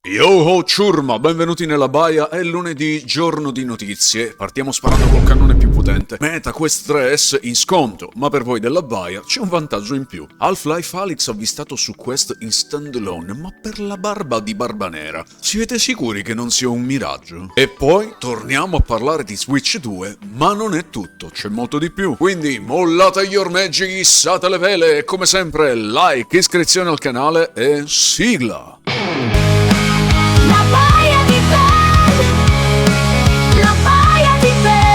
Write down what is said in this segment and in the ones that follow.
Yo ho ciurma, benvenuti nella baia, è lunedì, giorno di notizie. Partiamo sparando col cannone più potente. Meta Quest 3S in sconto, ma per voi della baia c'è un vantaggio in più. Half-Life Alyx avvistato su Quest in standalone, ma per la barba di Barbanera. Siete sicuri che non sia un miraggio? E poi torniamo a parlare di Switch 2, ma non è tutto, c'è molto di più. Quindi mollate gli ormeggi, issate le vele e come sempre like, iscrizione al canale e sigla! La baia di Ben! La baia di Ben!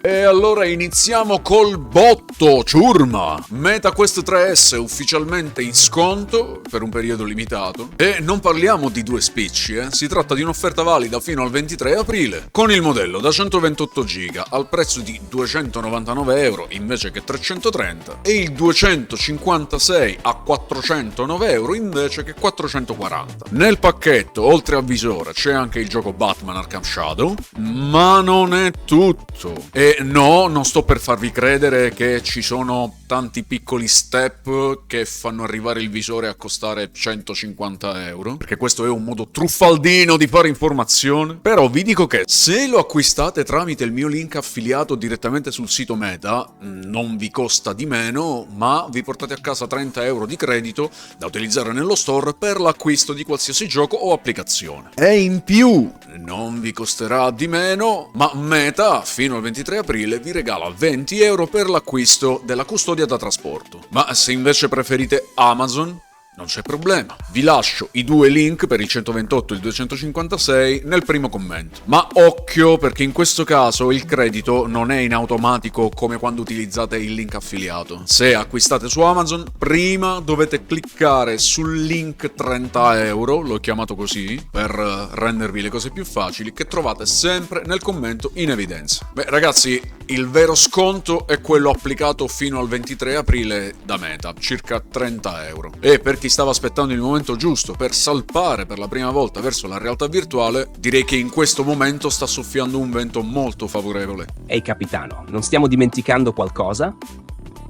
E allora iniziamo col botto, ciurma! Meta Quest 3S ufficialmente in sconto per un periodo limitato. E non parliamo di due spicci, si tratta di un'offerta valida fino al 23 aprile. Con il modello da 128 GB al prezzo di 299 euro invece che 330 e il 256 a 409 euro invece che 440. Nel pacchetto, oltre al visore, c'è anche il gioco Batman Arkham Shadow, ma non è tutto. E no, non sto per farvi credere che ci sono tanti piccoli step che fanno arrivare il visore a costare 150 euro, perché questo è un modo truffaldino di fare informazione. Però vi dico che se lo acquistate tramite il mio link affiliato direttamente sul sito Meta, non vi costa di meno, ma vi portate a casa 30 euro di credito da utilizzare nello store per l'acquisto di qualsiasi gioco o applicazione. E in più, non vi costerà di meno, ma Meta fino al 23 aprile vi regala 20 euro per l'acquisto della custodia da trasporto. Ma se invece preferite Amazon, non c'è problema. Vi lascio i due link per il 128 e il 256 nel primo commento. Ma occhio, perché in questo caso il credito non è in automatico come quando utilizzate il link affiliato. Se acquistate su Amazon, prima dovete cliccare sul link 30 euro, l'ho chiamato così, per rendervi le cose più facili, che trovate sempre nel commento in evidenza. Beh ragazzi, il vero sconto è quello applicato fino al 23 aprile da Meta, circa 30 euro. E per chi stava aspettando il momento giusto per salpare per la prima volta verso la realtà virtuale, direi che in questo momento sta soffiando un vento molto favorevole. Ehi capitano, non stiamo dimenticando qualcosa?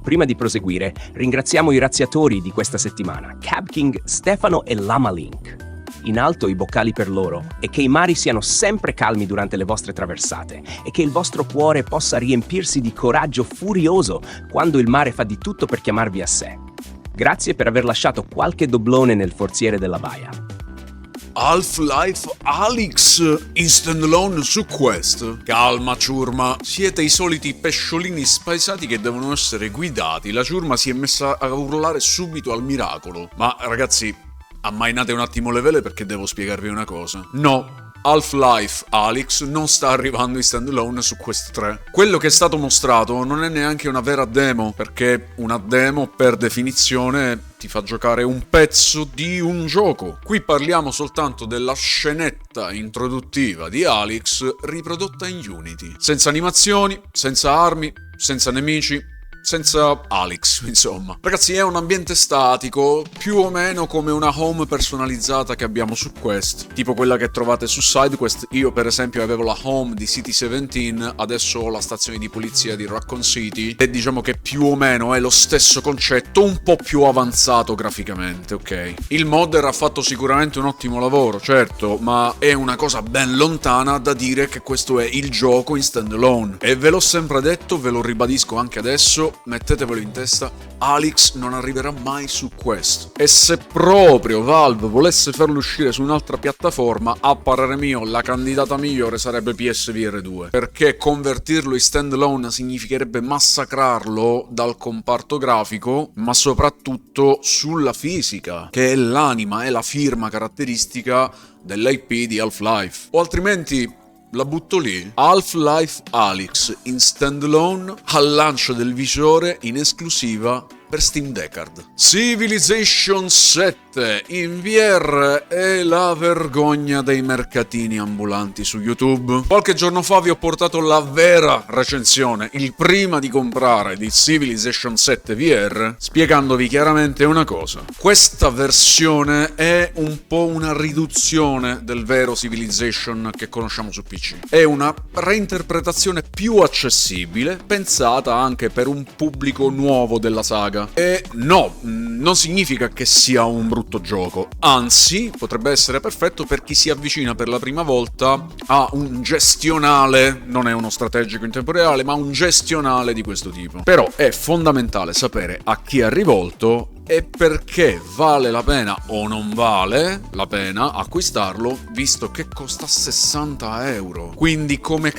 Prima di proseguire, ringraziamo i razziatori di questa settimana, Cab King, Stefano e Lama Link. In alto i boccali per loro, e che i mari siano sempre calmi durante le vostre traversate, e che il vostro cuore possa riempirsi di coraggio furioso quando il mare fa di tutto per chiamarvi a sé. Grazie per aver lasciato qualche doblone nel forziere della baia. Half-Life Alyx in standalone su Quest. Calma ciurma, siete i soliti pesciolini spaesati che devono essere guidati. La ciurma si è messa a urlare subito al miracolo. Ma ragazzi, ammainate un attimo le vele perché devo spiegarvi una cosa. No, Half-Life Alyx non sta arrivando in standalone su Quest 3. Quello che è stato mostrato non è neanche una vera demo, perché una demo per definizione ti fa giocare un pezzo di un gioco. Qui parliamo soltanto della scenetta introduttiva di Alyx riprodotta in Unity. Senza animazioni, senza armi, senza nemici, senza Alyx, insomma. Ragazzi, è un ambiente statico, più o meno come una home personalizzata che abbiamo su Quest, tipo quella che trovate su SideQuest. Io per esempio avevo la home di City 17, adesso ho la stazione di polizia di Raccoon City, e diciamo che più o meno è lo stesso concetto, un po' più avanzato graficamente, ok? Il modder ha fatto sicuramente un ottimo lavoro, certo, ma è una cosa ben lontana da dire che questo è il gioco in standalone. E ve l'ho sempre detto, ve lo ribadisco anche adesso, mettetevelo in testa, Alyx non arriverà mai su Quest. E se proprio Valve volesse farlo uscire su un'altra piattaforma, a parere mio la candidata migliore sarebbe PSVR 2, perché convertirlo in standalone significherebbe massacrarlo dal comparto grafico, ma soprattutto sulla fisica, che è l'anima, è la firma caratteristica dell'IP di Half-Life. O altrimenti la butto lì. Half-Life Alyx in standalone al lancio del visore in esclusiva per Steam Deckard. Civilization 7 in VR è la vergogna dei mercatini ambulanti su YouTube. Qualche giorno fa vi ho portato la vera recensione, il prima di comprare, di Civilization 7 VR, spiegandovi chiaramente una cosa. Questa versione è un po' una riduzione del vero Civilization che conosciamo su PC. È una reinterpretazione più accessibile, pensata anche per un pubblico nuovo della saga, paga. E no, non significa che sia un brutto gioco, anzi potrebbe essere perfetto per chi si avvicina per la prima volta a un gestionale, non è uno strategico in tempo reale, ma un gestionale di questo tipo. Però è fondamentale sapere a chi è rivolto e perché vale la pena o non vale la pena acquistarlo, visto che costa 60 euro. Quindi come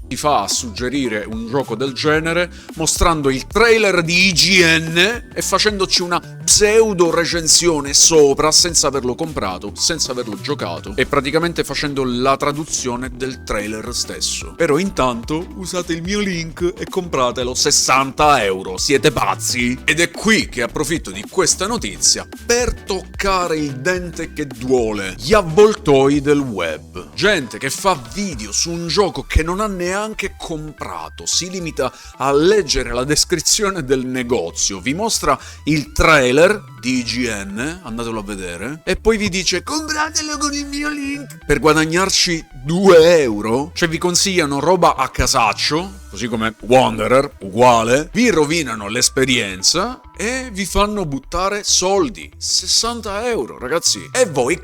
si fa a suggerire un gioco del genere mostrando il trailer di IGN e facendoci una pseudo recensione sopra senza averlo comprato, senza averlo giocato e praticamente facendo la traduzione del trailer stesso. Però intanto usate il mio link e compratelo 60 euro, siete pazzi? Ed è qui che approfitto di questa notizia per toccare il dente che duole, gli avvoltoi del web. Gente che fa video su un gioco che non ha neanche comprato, si limita a leggere la descrizione del negozio, vi mostra il trailer di IGN, andatelo a vedere, e poi vi dice compratelo con il mio link per guadagnarci 2 euro, cioè vi consigliano roba a casaccio, così come Wanderer, uguale, vi rovinano l'esperienza e vi fanno buttare soldi, 60 euro ragazzi, e voi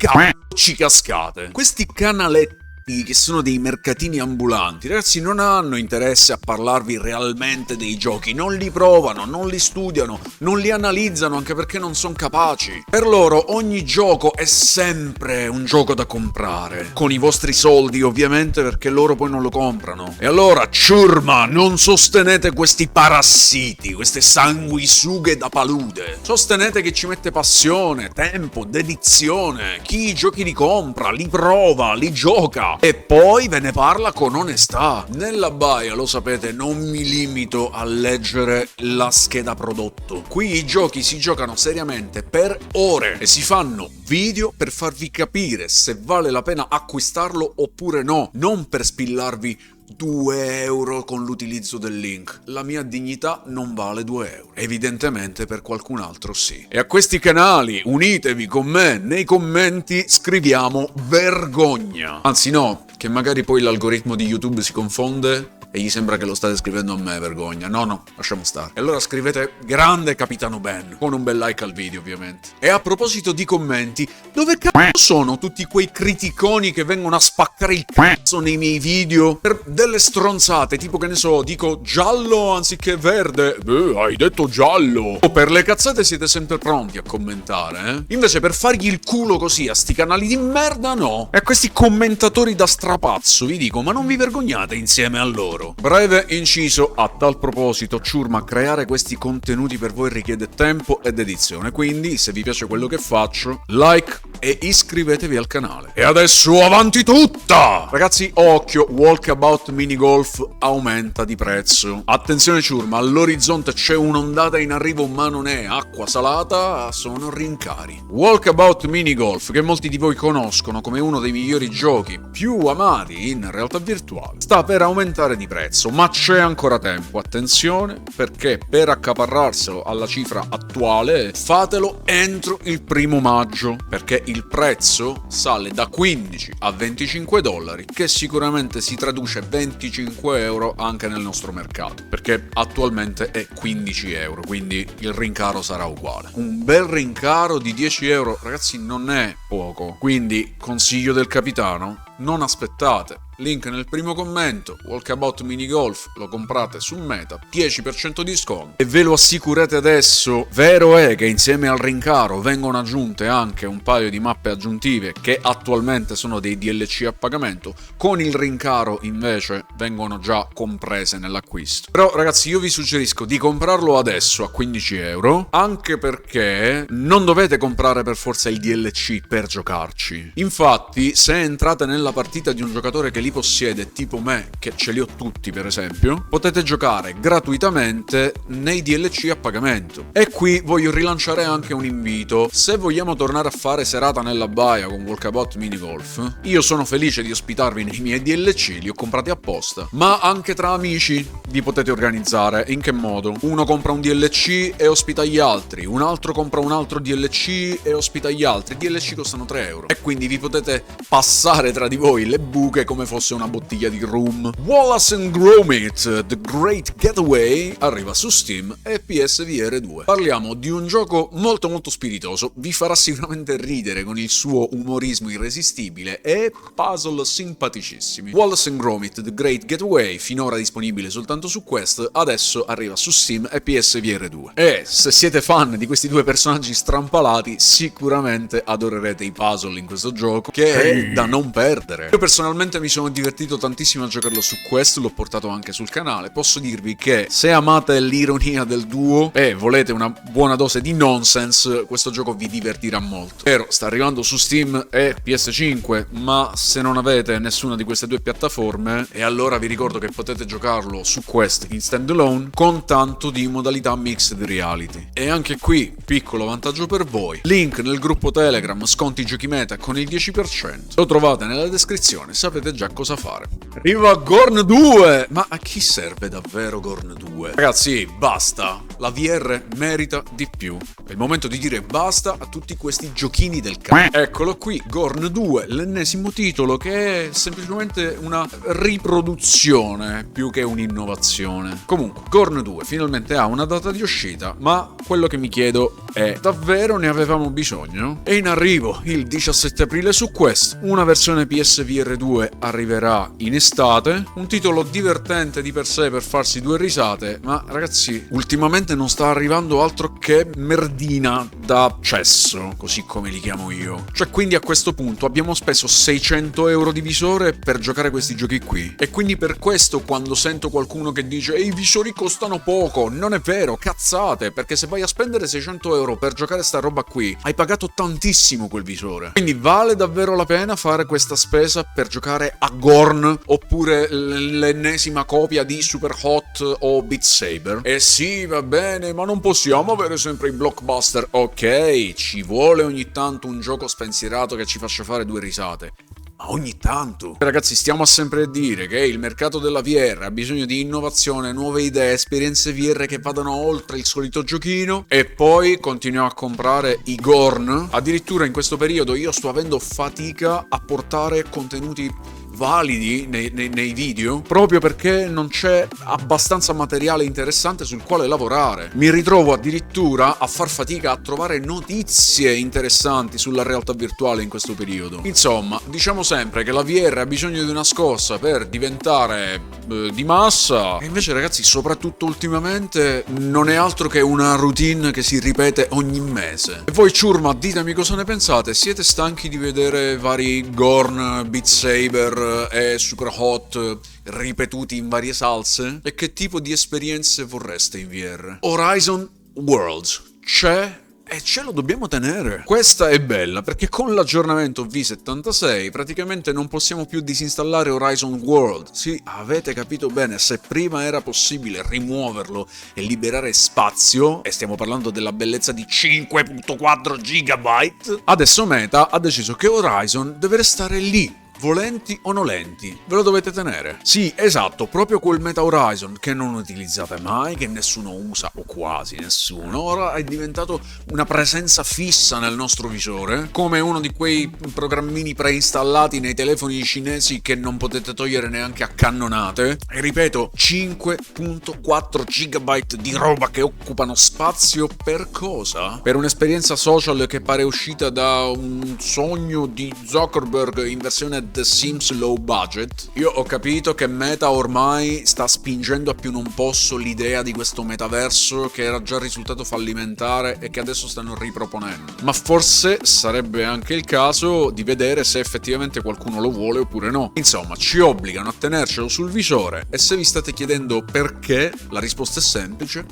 ci cascate. Questi canaletti che sono dei mercatini ambulanti, ragazzi, non hanno interesse a parlarvi realmente dei giochi, non li provano, non li studiano, non li analizzano, anche perché non sono capaci. Per loro ogni gioco è sempre un gioco da comprare, con i vostri soldi ovviamente, perché loro poi non lo comprano. E allora, ciurma, non sostenete questi parassiti, queste sanguisughe da palude. Sostenete che ci mette passione, tempo, dedizione, chi i giochi li compra, li prova, li gioca e poi ve ne parla con onestà. Nella baia, lo sapete, non mi limito a leggere la scheda prodotto. Qui i giochi si giocano seriamente per ore e si fanno video per farvi capire se vale la pena acquistarlo oppure no, non per spillarvi 2 euro con l'utilizzo del link. La mia dignità non vale 2 euro. Evidentemente per qualcun altro sì. E a questi canali unitevi con me. Nei commenti scriviamo vergogna. Anzi no, che magari poi l'algoritmo di YouTube si confonde e gli sembra che lo state scrivendo a me, vergogna. No, lasciamo stare. E allora scrivete grande Capitano Ben, con un bel like al video ovviamente. E a proposito di commenti, dove cazzo sono tutti quei criticoni che vengono a spaccare il cazzo nei miei video per delle stronzate, tipo che ne so, dico giallo anziché verde? Hai detto giallo! O per le cazzate siete sempre pronti a commentare, eh? Invece per fargli il culo così a sti canali di merda no. E a questi commentatori da strapazzo vi dico, ma non vi vergognate insieme a loro? Breve inciso, a tal proposito, ciurma, creare questi contenuti per voi richiede tempo e dedizione, quindi se vi piace quello che faccio, like e iscrivetevi al canale. E adesso avanti tutta! Ragazzi, occhio, Walkabout Mini Golf aumenta di prezzo. Attenzione ciurma, all'orizzonte c'è un'ondata in arrivo, ma non è acqua salata, sono rincari. Walkabout Mini Golf, che molti di voi conoscono come uno dei migliori giochi più amati in realtà virtuale, sta per aumentare di prezzo, ma c'è ancora tempo. Attenzione, perché per accaparrarselo alla cifra attuale fatelo entro il 1° maggio, perché il prezzo sale da 15 a 25 dollari, che sicuramente si traduce 25 euro anche nel nostro mercato, perché attualmente è 15 euro, quindi il rincaro sarà uguale. Un bel rincaro di 10 euro, ragazzi, non è poco, quindi consiglio del capitano, non aspettate. Link nel primo commento, Walkabout Mini Golf, lo comprate su Meta, 10% di sconto. E ve lo assicurate adesso, vero è che insieme al rincaro vengono aggiunte anche un paio di mappe aggiuntive che attualmente sono dei DLC a pagamento, con il rincaro invece vengono già comprese nell'acquisto. Però ragazzi, io vi suggerisco di comprarlo adesso a 15 euro, anche perché non dovete comprare per forza il DLC per giocarci. Infatti, se entrate nella partita di un giocatore che li possiede, tipo me, che ce li ho tutti per esempio, potete giocare gratuitamente nei DLC a pagamento. E qui voglio rilanciare anche un invito: se vogliamo tornare a fare serata nella baia con Walkabout Mini Golf, io sono felice di ospitarvi nei miei DLC, li ho comprati apposta, ma anche tra amici vi potete organizzare. In che modo? Uno compra un DLC e ospita gli altri, un altro compra un altro DLC e ospita gli altri. I DLC costano 3 euro e quindi vi potete passare tra di voi le buche come fosse fosse una bottiglia di rum. Wallace and Gromit, The Great Getaway, arriva su Steam e PSVR 2. Parliamo di un gioco molto molto spiritoso, vi farà sicuramente ridere con il suo umorismo irresistibile e puzzle simpaticissimi. Wallace and Gromit, The Great Getaway, finora disponibile soltanto su Quest, adesso arriva su Steam e PSVR 2. E se siete fan di questi due personaggi strampalati, sicuramente adorerete i puzzle in questo gioco, che è da non perdere. Io personalmente mi sono divertito tantissimo a giocarlo su Quest, l'ho portato anche sul canale. Posso dirvi che se amate l'ironia del duo e volete una buona dose di nonsense, questo gioco vi divertirà molto. Vero, sta arrivando su Steam e PS5, ma se non avete nessuna di queste due piattaforme, e allora vi ricordo che potete giocarlo su Quest in standalone con tanto di modalità mixed reality. E anche qui, piccolo vantaggio per voi, link nel gruppo Telegram, sconti giochi meta con il 10%. Lo trovate nella descrizione, sapete già cosa fare. Arriva Gorn 2! Ma a chi serve davvero Gorn 2? Ragazzi, basta! La VR merita di più. È il momento di dire basta a tutti questi giochini del cazzo. Eccolo qui, Gorn 2, l'ennesimo titolo che è semplicemente una riproduzione più che un'innovazione. Comunque, Gorn 2 finalmente ha una data di uscita, ma quello che mi chiedo è: davvero ne avevamo bisogno? È in arrivo il 17 aprile su Quest, una versione PSVR 2 arriverà in estate, un titolo divertente di per sé per farsi due risate, ma ragazzi, ultimamente non sta arrivando altro che merdina da cesso, così come li chiamo io. Cioè, quindi a questo punto abbiamo speso 600 euro di visore per giocare questi giochi qui, e quindi per questo quando sento qualcuno che dice i visori costano poco, non è vero, cazzate, perché se vai a spendere 600 euro per giocare sta roba qui, hai pagato tantissimo quel visore. Quindi vale davvero la pena fare questa spesa per giocare a Gorn oppure l'ennesima copia di Super Hot o Beat Saber? Eh sì, va bene, ma non possiamo avere sempre i blockbuster. Ok, ci vuole ogni tanto un gioco spensierato che ci faccia fare due risate. Ma ogni tanto. Ragazzi, stiamo a sempre dire che il mercato della VR ha bisogno di innovazione, nuove idee, esperienze VR che vadano oltre il solito giochino, e poi continuiamo a comprare i Gorn. Addirittura in questo periodo io sto avendo fatica a portare contenuti validi nei video, proprio perché non c'è abbastanza materiale interessante sul quale lavorare. Mi ritrovo addirittura a far fatica a trovare notizie interessanti sulla realtà virtuale in questo periodo. Insomma, diciamo sempre che la VR ha bisogno di una scossa per diventare di massa, e invece ragazzi, soprattutto ultimamente, non è altro che una routine che si ripete ogni mese. E voi ciurma, ditemi cosa ne pensate. Siete stanchi di vedere vari Gorn, Beat Saber e Super Hot ripetuti in varie salse? E che tipo di esperienze vorreste in VR? Horizon Worlds c'è e ce lo dobbiamo tenere. Questa è bella perché con l'aggiornamento V76 praticamente non possiamo più disinstallare Horizon World. Sì, avete capito bene, se prima era possibile rimuoverlo e liberare spazio, e stiamo parlando della bellezza di 5.4 GB, adesso Meta ha deciso che Horizon deve restare lì, volenti o nolenti, ve lo dovete tenere. Sì, esatto, proprio quel Meta Horizon che non utilizzate mai, che nessuno usa, o quasi nessuno, ora è diventato una presenza fissa nel nostro visore, come uno di quei programmini preinstallati nei telefoni cinesi che non potete togliere neanche a cannonate. E ripeto, 5.4 GB di roba che occupano spazio per cosa? Per un'esperienza social che pare uscita da un sogno di Zuckerberg in versione The Sims low budget. Io ho capito che Meta ormai sta spingendo a più non posso l'idea di questo metaverso che era già risultato fallimentare e che adesso stanno riproponendo, ma forse sarebbe anche il caso di vedere se effettivamente qualcuno lo vuole oppure no. Insomma, ci obbligano a tenercelo sul visore, e se vi state chiedendo perché, la risposta è semplice: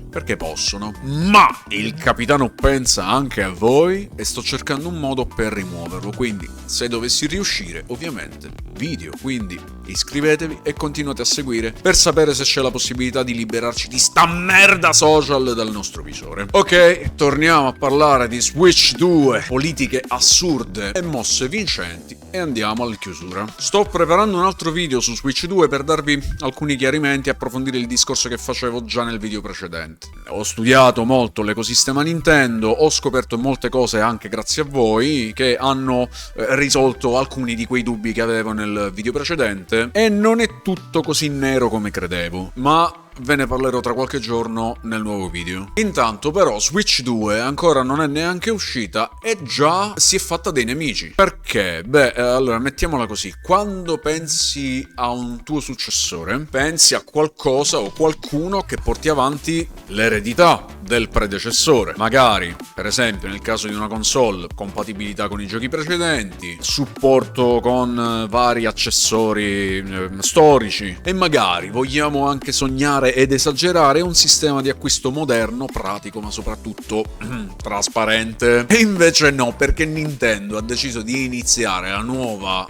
perché possono. Ma il capitano pensa anche a voi e sto cercando un modo per rimuoverlo, quindi se dovessi riuscire, ovviamente video. Quindi iscrivetevi e continuate a seguire per sapere se c'è la possibilità di liberarci di sta merda social dal nostro visore. Ok, torniamo a parlare di Switch 2, politiche assurde e mosse vincenti e andiamo alla chiusura. Sto preparando un altro video su Switch 2 per darvi alcuni chiarimenti e approfondire il discorso che facevo già nel video precedente. Ho studiato molto l'ecosistema Nintendo, ho scoperto molte cose anche grazie a voi che hanno risolto alcuni di quei dubbi che avevo nel video precedente e non è tutto così nero come credevo, ma ve ne parlerò tra qualche giorno nel nuovo video. Intanto però Switch 2 ancora non è neanche uscita e già si è fatta dei nemici. Perché? Beh, allora mettiamola così. Quando pensi a un tuo successore, pensi a qualcosa o qualcuno che porti avanti l'eredità del predecessore. Magari, per esempio, nel caso di una console, compatibilità con i giochi precedenti, supporto con vari accessori storici e magari vogliamo anche sognare ed esagerare un sistema di acquisto moderno, pratico ma soprattutto trasparente. E invece no, perché Nintendo ha deciso di iniziare la nuova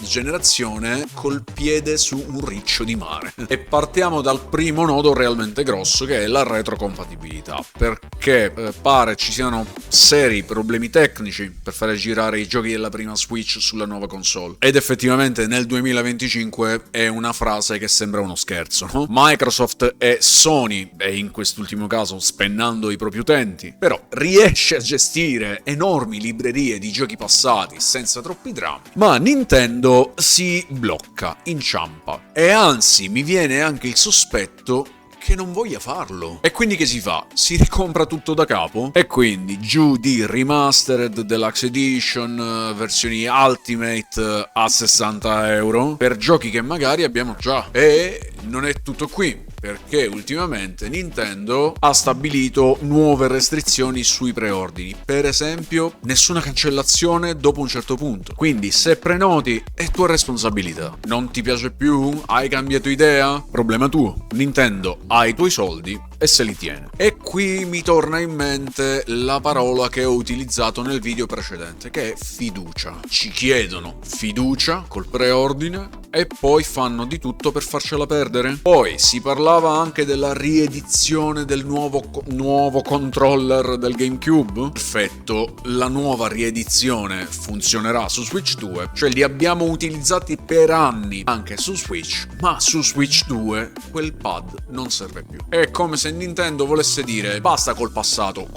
generazione col piede su un riccio di mare. E partiamo dal primo nodo realmente grosso, che è la retrocompatibilità, perché pare ci siano seri problemi tecnici per fare girare i giochi della prima Switch sulla nuova console. Ed effettivamente nel 2025 è una frase che sembra uno scherzo, no? Microsoft e Sony, e in quest'ultimo caso spennando i propri utenti, però riesce a gestire enormi librerie di giochi passati senza troppi drammi, ma Nintendo si blocca, inciampa, e anzi mi viene anche il sospetto che non voglia farlo. E quindi che si fa? Si ricompra tutto da capo? E quindi giù di Remastered, Deluxe Edition, versioni Ultimate a 60 euro per giochi che magari abbiamo già. E non è tutto qui, perché ultimamente Nintendo ha stabilito nuove restrizioni sui preordini. Per esempio, nessuna cancellazione dopo un certo punto. Quindi se prenoti è tua responsabilità. Non ti piace più? Hai cambiato idea? Problema tuo. Nintendo ha i tuoi soldi e se li tiene. E qui mi torna in mente la parola che ho utilizzato nel video precedente, che è fiducia. Ci chiedono fiducia col preordine e poi fanno di tutto per farcela perdere. Poi si parlava anche della riedizione del nuovo controller del GameCube. Perfetto, la nuova riedizione funzionerà su Switch 2, cioè li abbiamo utilizzati per anni anche su Switch, ma su Switch 2 quel pad non serve più. È come se Nintendo volesse dire basta col passato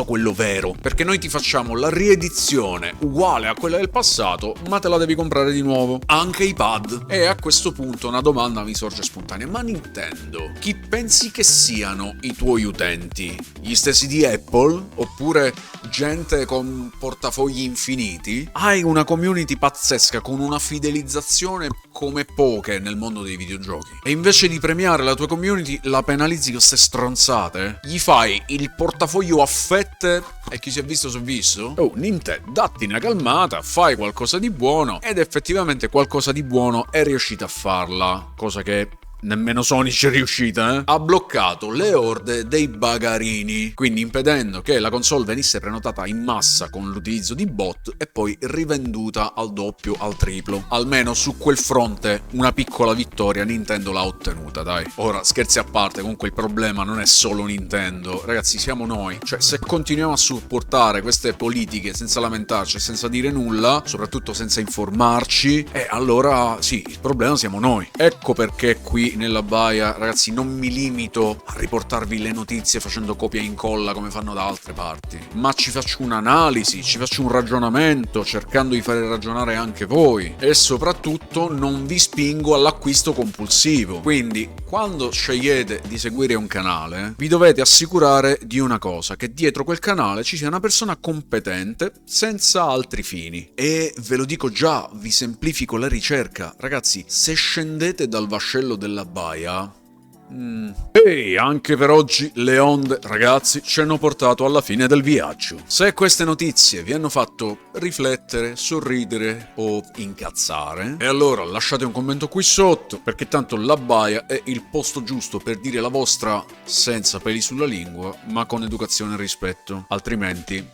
quello vero, perché noi ti facciamo la riedizione uguale a quella del passato, ma te la devi comprare di nuovo, anche i pad. E a questo punto una domanda mi sorge spontanea: ma Nintendo, chi pensi che siano i tuoi utenti? Gli stessi di Apple? Oppure gente con portafogli infiniti? Hai una community pazzesca con una fidelizzazione come poche nel mondo dei videogiochi, e invece di premiare la tua community la penalizzi con queste stronzate? Gli fai il portafoglio a fette e chi si è visto si è visto? Oh, Nintendo, datti una calmata, fai qualcosa di buono. Ed effettivamente qualcosa di buono è riuscita a farla, cosa che nemmeno Sony ci è riuscita, Ha bloccato le orde dei bagarini, quindi impedendo che la console venisse prenotata in massa con l'utilizzo di bot e poi rivenduta al doppio, al triplo. Almeno su quel fronte una piccola vittoria Nintendo l'ha ottenuta, dai. Ora, scherzi a parte, comunque il problema non è solo Nintendo, ragazzi, siamo noi. Cioè, se continuiamo a supportare queste politiche senza lamentarci, senza dire nulla, soprattutto senza informarci, allora sì, il problema siamo noi. Ecco perché qui nella baia, ragazzi, non mi limito a riportarvi le notizie facendo copia e incolla come fanno da altre parti, ma ci faccio un'analisi, ci faccio un ragionamento, cercando di fare ragionare anche voi, e soprattutto non vi spingo all'acquisto compulsivo. Quindi quando scegliete di seguire un canale vi dovete assicurare di una cosa: che dietro quel canale ci sia una persona competente senza altri fini. E ve lo dico già, vi semplifico la ricerca, ragazzi, se scendete dal vascello della baia Ehi, anche per oggi le onde, ragazzi, ci hanno portato alla fine del viaggio. Se queste notizie vi hanno fatto riflettere, sorridere o incazzare, e allora lasciate un commento qui sotto, perché tanto la baia è il posto giusto per dire la vostra senza peli sulla lingua, ma con educazione e rispetto. Altrimenti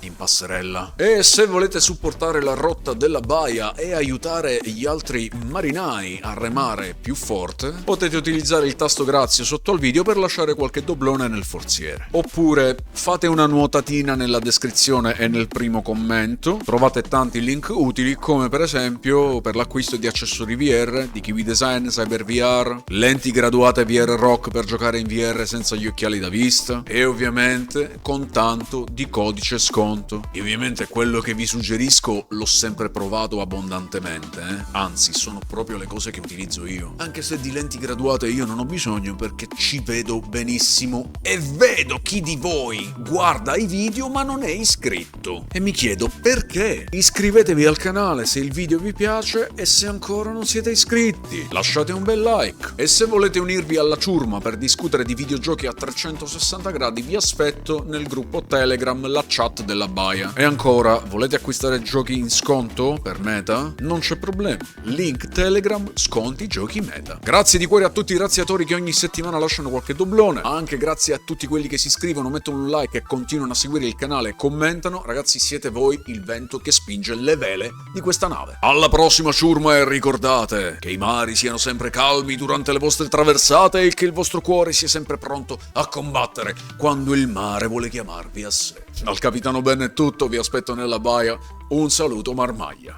in passerella. E se volete supportare la rotta della baia e aiutare gli altri marinai a remare più forte, potete utilizzare il tasto grazie sotto al video per lasciare qualche doblone nel forziere. Oppure fate una nuotatina nella descrizione e nel primo commento, trovate tanti link utili come per esempio per l'acquisto di accessori VR, di Kiwi Design, Cyber VR, lenti graduate VR Rock per giocare in VR senza gli occhiali da vista e ovviamente con tanto di codice sconto. E ovviamente quello che vi suggerisco l'ho sempre provato abbondantemente, anzi sono proprio le cose che utilizzo io. Anche se di lenti graduate io non ho bisogno perché ci vedo benissimo e vedo chi di voi guarda i video ma non è iscritto. E mi chiedo perché? Iscrivetevi al canale se il video vi piace e se ancora non siete iscritti lasciate un bel like. E se volete unirvi alla ciurma per discutere di videogiochi a 360 gradi vi aspetto nel gruppo Telegram, la chat della baia. E ancora, volete acquistare giochi in sconto per Meta? Non c'è problema. Link Telegram, sconti giochi Meta. Grazie di cuore a tutti i razziatori che ogni settimana lasciano qualche doblone. Anche grazie a tutti quelli che si iscrivono, mettono un like e continuano a seguire il canale e commentano. Ragazzi, siete voi il vento che spinge le vele di questa nave. Alla prossima ciurma e ricordate che i mari siano sempre calmi durante le vostre traversate e che il vostro cuore sia sempre pronto a combattere quando il mare vuole chiamarvi a sé. Dal capitano Ben è tutto, vi aspetto nella baia. Un saluto marmaglia.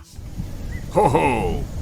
Ho ho!